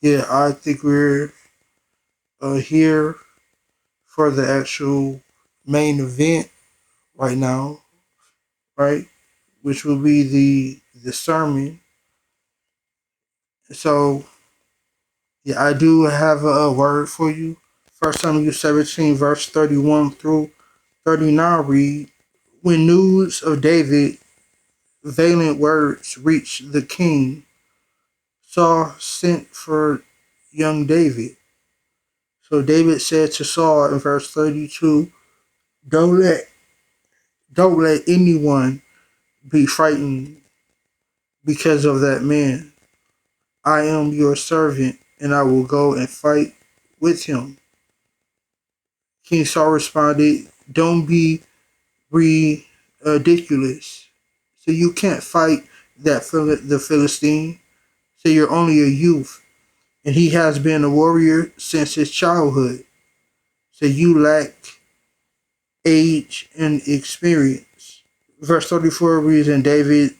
Yeah, I think we're here for the actual main event right now, right? Which will be the sermon. So yeah, I do have a word for you. First Samuel 17, verse 31 through 39 read, when news of David valiant words reached the king, Saul sent for young David. So David said to Saul in verse 32, Don't let don't let anyone be frightened because of that man. I am your servant, and I will go and fight with him. King Saul responded, Don't be ridiculous. So you can't fight the Philistine. So you're only a youth, and he has been a warrior since his childhood. So you lack age and experience. Verse 34 reads, and David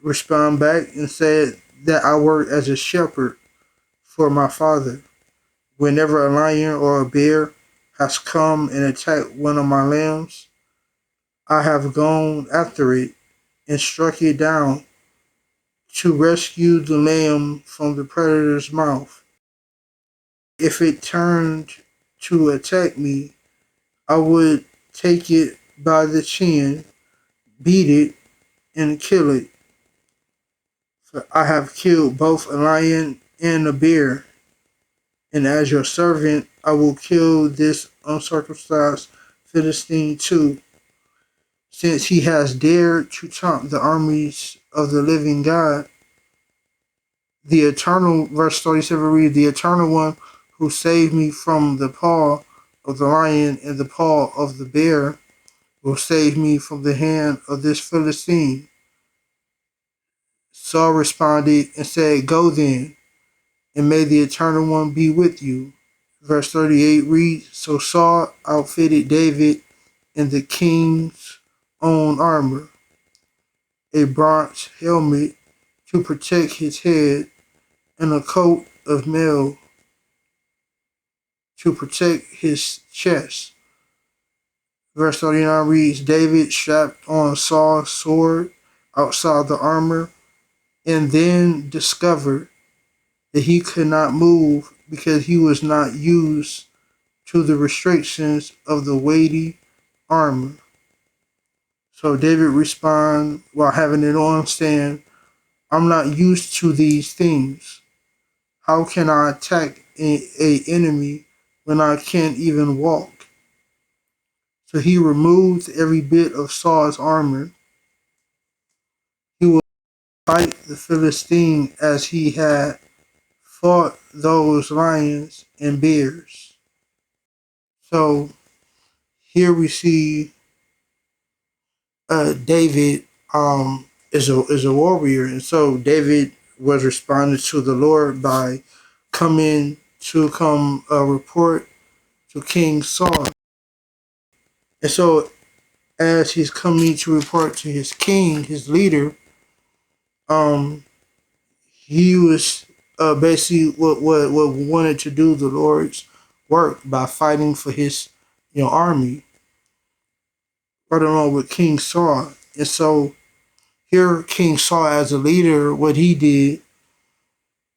responded back and said that I worked as a shepherd for my father. Whenever a lion or a bear has come and attacked one of my lambs, I have gone after it and struck it down to rescue the lamb from the predator's mouth. If it turned to attack me, I would take it by the chin, beat it, and kill it. For I have killed both a lion and a bear, and as your servant, I will kill this uncircumcised Philistine too, since he has dared to taunt the armies of the living God. The eternal, verse 37 reads, the eternal one who saved me from the paw of the lion and the paw of the bear will save me from the hand of this Philistine. Saul responded and said, Go then, and may the eternal one be with you. Verse 38 reads, so Saul outfitted David in the king's own armor, a bronze helmet to protect his head, and a coat of mail to protect his chest. Verse 39 reads, David strapped on Saul's sword outside the armor, and then discovered that he could not move because he was not used to the restrictions of the weighty armor. So David responds while having it on, saying, I'm not used to these things. How can I attack a enemy when I can't even walk? So he removed every bit of Saul's armor. He would fight the Philistine as he had fought those lions and bears. So here we see David is a warrior, and so David was responding to the Lord by coming to come report to King Saul, and so as he's coming to report to his king, his leader, um, he was basically what wanted to do the Lord's work by fighting for his army right along with King Saul, and so here King Saul as a leader, what he did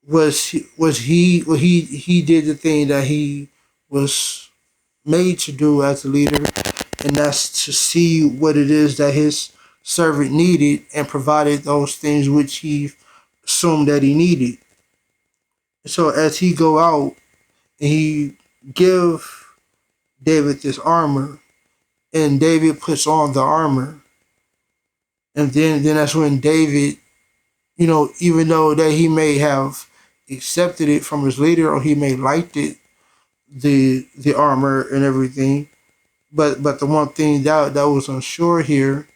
was he did the thing that he was made to do as a leader, and that's to see what it is that his servant needed and provided those things which he assumed that he needed. So as he go out and he give David this armor, and David puts on the armor, and then that's when David, even though that he may have accepted it from his leader or he may liked it, the armor and everything, but the one thing that was unsure here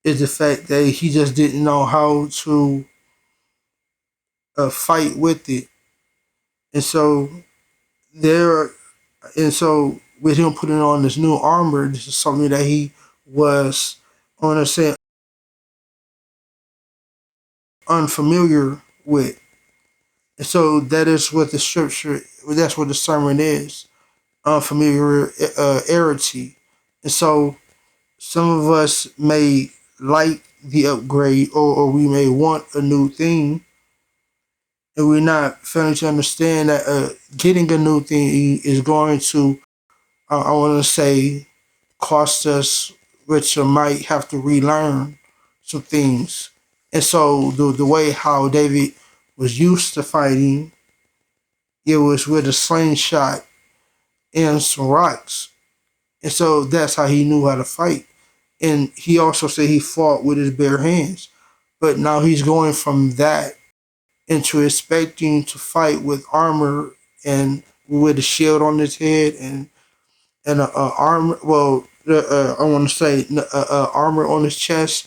is the fact that he just didn't know how to fight with it, and so there, and so with him putting on this new armor, this is something that he was, I want to say, unfamiliar with. And so that is what the scripture, that's what the sermon is, unfamiliarity. And so some of us may like the upgrade, or we may want a new thing, and we're not failing to understand that getting a new thing is going to, I want to say, cost us, which might have to relearn some things. And so the way how David was used to fighting, it was with a slingshot and some rocks. And so that's how he knew how to fight. And he also said he fought with his bare hands. But now he's going from that into expecting to fight with armor and with a shield on his head and a armor. Well, I want to say armor on his chest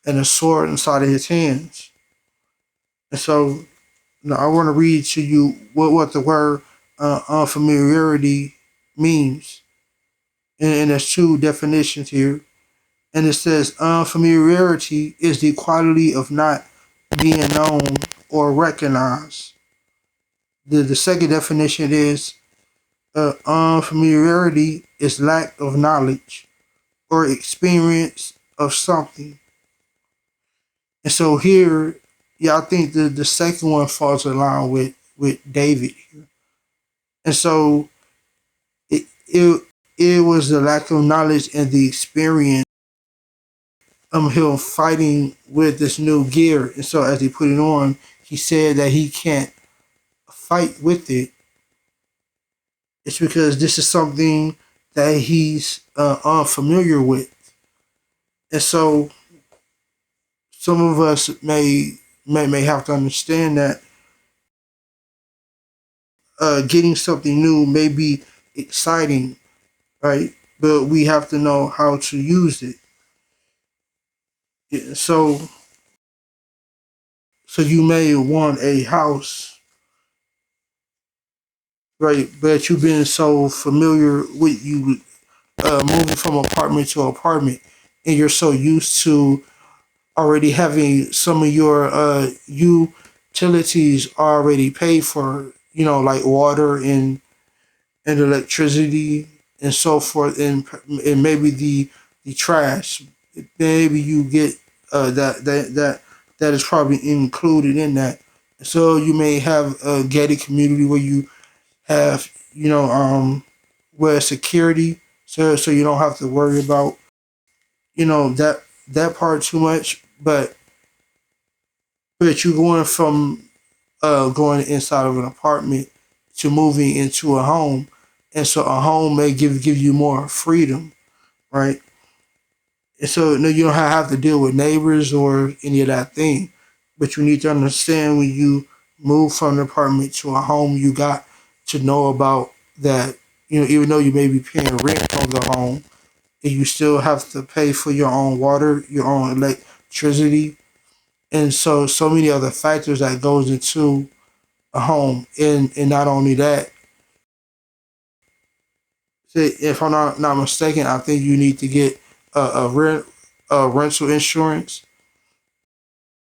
and a sword inside of his hands. And so now I want to read to you what the word unfamiliarity means. And there's two definitions here. And it says unfamiliarity is the quality of not being known or recognized. The second definition is unfamiliarity is lack of knowledge or experience of something. And so here, yeah, I think the second one falls in line with David here. And so it was the lack of knowledge and the experience him fighting with this new gear. And so as he put it on, he said that he can't fight with it. It's because this is something that he's unfamiliar with. And so some of us may have to understand that getting something new may be exciting, right? But we have to know how to use it. Yeah, so you may want a house, right? But you've been so familiar with you moving from apartment to apartment, and you're so used to already having some of your utilities already paid for, like water and electricity and so forth, and maybe the trash. Maybe you get that is probably included in that. So you may have a gated community where you have where security, so you don't have to worry about that part too much. But you're going from going inside of an apartment to moving into a home, and so a home may give you more freedom, right? And so no, you don't have to deal with neighbors or any of that thing, but you need to understand when you move from an apartment to a home, you got to know about that. Even though you may be paying rent on the home, and you still have to pay for your own water, your own electricity, and so many other factors that goes into a home. And not only that, if I'm not mistaken, I think you need to get a rental insurance.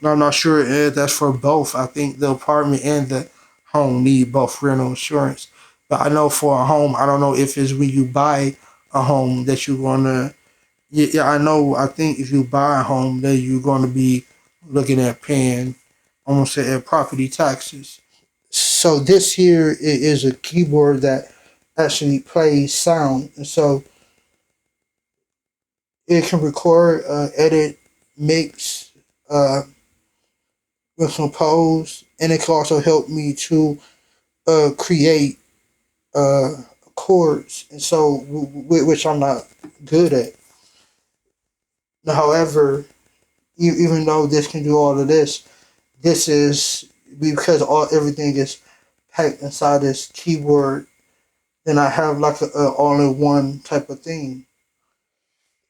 I'm not sure if that's for both. I think the apartment and the home need both rental insurance. But I know for a home, I don't know if it's when you buy a home that you're gonna. Yeah, I know. I think if you buy a home, then you're gonna be looking at paying, almost say, property taxes. So this here is a keyboard that actually plays sound, and so it can record, edit, mix, uh, compose, and it can also help me to create uh, chords, and so which I'm not good at. However, even though this can do all of this, this is because everything is packed inside this keyboard. Then I have like a all-in-one type of thing.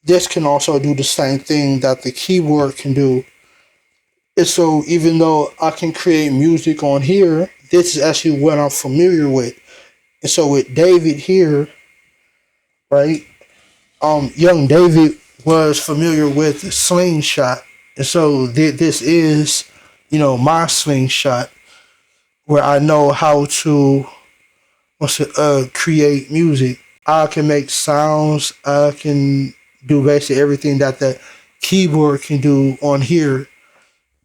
This can also do the same thing that the keyboard can do. And so even though I can create music on here, this is actually what I'm familiar with. And so with David here, right? Young David was familiar with the slingshot, and so this is, my slingshot, where I know how to create music. I can make sounds. I can do basically everything that the keyboard can do on here.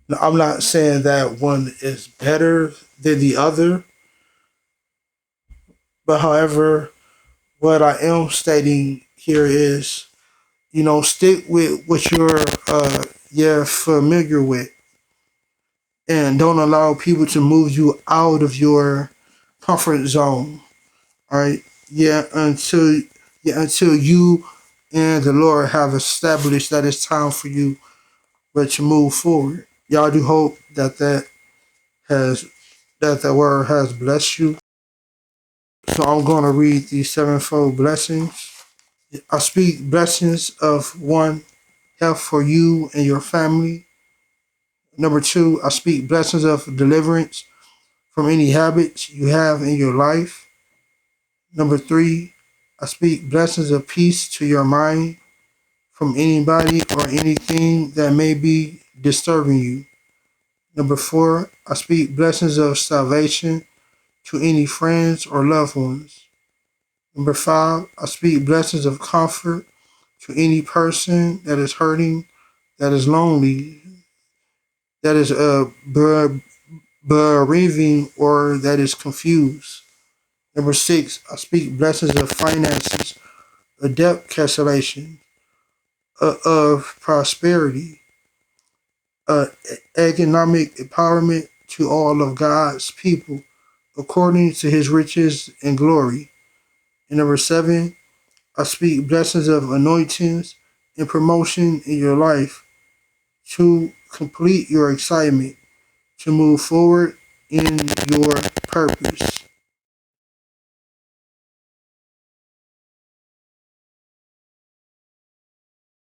Now, I'm not saying that one is better than the other, but however, what I am stating here is, stick with what you're familiar with, and don't allow people to move you out of your comfort zone. All right, until you and the Lord have established that it's time for you, but to move forward. Y'all do hope has that the word has blessed you. So I'm going to read these sevenfold blessings. I speak blessings of one, health for you and your family. Number two, I speak blessings of deliverance from any habits you have in your life. Number three, I speak blessings of peace to your mind from anybody or anything that may be disturbing you. Number four, I speak blessings of salvation to any friends or loved ones. Number five, I speak blessings of comfort to any person that is hurting, that is lonely, that is bereaving, or that is confused. Number six, I speak blessings of finances, of debt cancellation, of prosperity, uh, economic empowerment to all of God's people according to his riches and glory. And number seven, I speak blessings of anointings and promotion in your life to complete your excitement to move forward in your purpose.